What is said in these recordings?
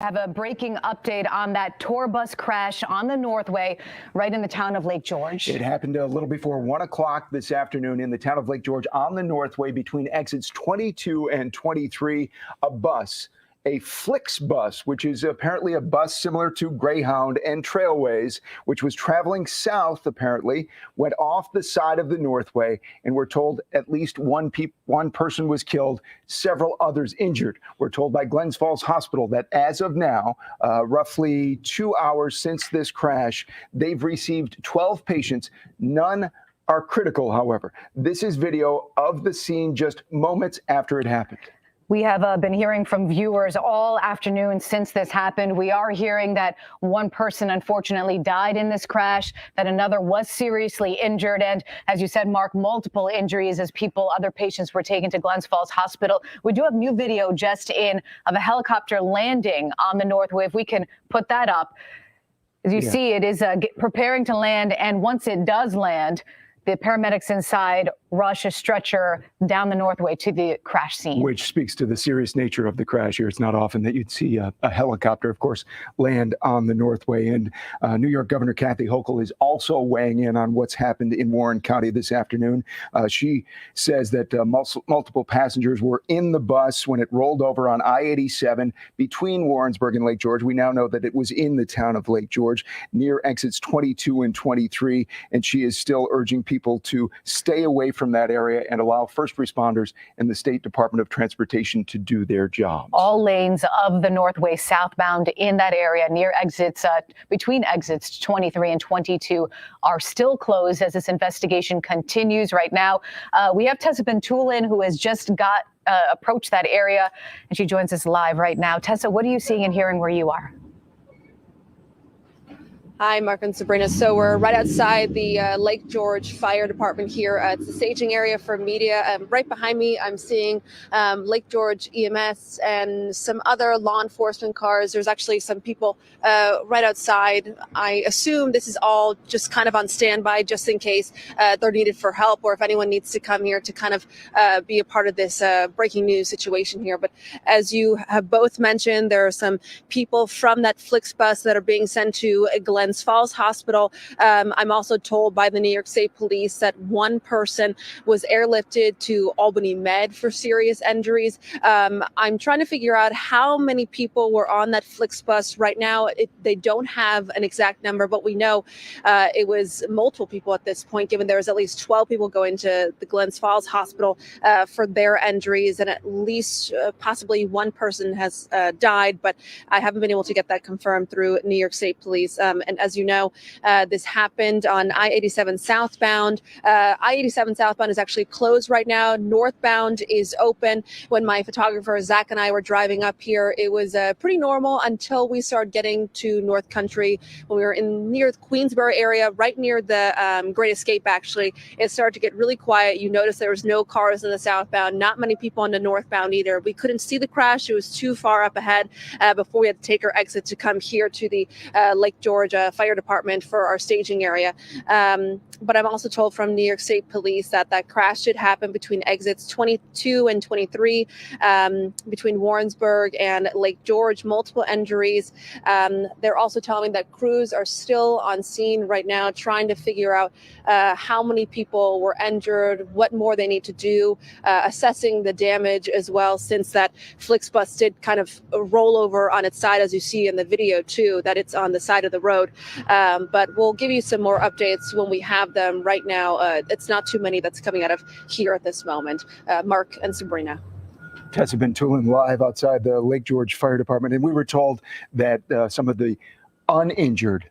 Have a breaking update on that tour bus crash on the Northway right in the town of Lake George. It happened a little before 1 o'clock this afternoon in the town of Lake George on the Northway between exits 22 and 23. A bus, a Flix bus, which is apparently a bus similar to Greyhound and Trailways, which was traveling south, apparently, went off the side of the Northway, and we're told at least one person was killed, several others injured. We're told by Glens Falls Hospital that as of now, roughly 2 hours since this crash, they've received 12 patients. None are critical, however. This is video of the scene just moments after it happened. We have been hearing from viewers all afternoon since this happened. We are hearing that one person unfortunately died in this crash, that another was seriously injured, and as you said, Mark, multiple injuries as other patients were taken to Glens Falls Hospital. We do have new video just in of a helicopter landing on the Northway. If we can put that up. As you see, it is preparing to land, and once it does land, the paramedics inside rush a stretcher down the Northway to the crash scene. Which speaks to the serious nature of the crash here. It's not often that you'd see a helicopter, of course, land on the Northway. And New York Governor Kathy Hochul is also weighing in on what's happened in Warren County this afternoon. She says that multiple passengers were in the bus when it rolled over on I-87 between Warrensburg and Lake George. We now know that it was in the town of Lake George near exits 22 and 23. And she is still urging people to stay away from that area and allow first responders and the State Department of Transportation to do their jobs. All lanes of the Northway southbound in that area near exits, between exits 23 and 22 are still closed as this investigation continues right now. We have Tessa Bentulin, who has just approached that area, and she joins us live right now. Tessa, what are you seeing and hearing where you are? Hi, Mark and Sabrina. So we're right outside the Lake George Fire Department here. It's the staging area for media. Right behind me, I'm seeing Lake George EMS and some other law enforcement cars. There's actually some people right outside. I assume this is all just kind of on standby just in case they're needed for help, or if anyone needs to come here to kind of be a part of this breaking news situation here. But as you have both mentioned, there are some people from that Flix bus that are being sent to Glens Falls Hospital. I'm also told by the New York State Police that one person was airlifted to Albany Med for serious injuries. I'm trying to figure out how many people were on that Flix bus right now. They don't have an exact number, but we know it was multiple people at this point, given there was at least 12 people going to the Glens Falls Hospital for their injuries, and at least possibly one person has died, but I haven't been able to get that confirmed through New York State Police. And as you know, this happened on I-87 southbound. I-87 southbound is actually closed right now. Northbound is open. When my photographer Zach and I were driving up here, it was pretty normal until we started getting to North Country. When we were near the Queensboro area, right near the Great Escape, actually, it started to get really quiet. You notice there was no cars in the southbound, not many people on the northbound either. We couldn't see the crash. It was too far up ahead before we had to take our exit to come here to the Lake George Fire Department for our staging area. But I'm also told from New York State Police that that crash did happen between exits 22 and 23, between Warrensburg and Lake George, multiple injuries. They're also telling me that crews are still on scene right now trying to figure out how many people were injured, what more they need to do, assessing the damage as well, since that Flix bus did kind of roll over on its side, as you see in the video too, that it's on the side of the road. But we'll give you some more updates when we have them. Right now, it's not too many that's coming out of here at this moment. Mark and Sabrina. Tessa Bentulin live outside the Lake George Fire Department. And we were told that some of the uninjured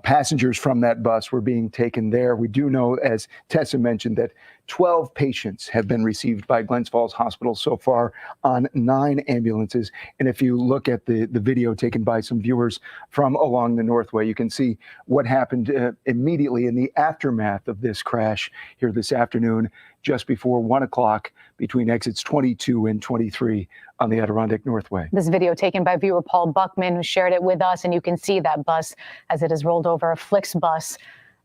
passengers from that bus were being taken there. We do know, as Tessa mentioned, that 12 patients have been received by Glens Falls Hospital so far on 9 ambulances. And if you look at the video taken by some viewers from along the Northway, you can see what happened immediately in the aftermath of this crash here this afternoon, just before 1 o'clock between exits 22 and 23 on the Adirondack Northway. This video taken by viewer Paul Buckman, who shared it with us, and you can see that bus as it has rolled over, a Flix bus,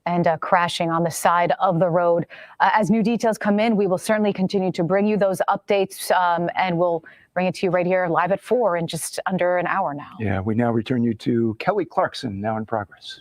and crashing on the side of the road. As new details come in, we will certainly continue to bring you those updates, and we'll bring it to you right here live at 4 in just under an hour now. Yeah, we now return you to Kelly Clarkson, now in progress.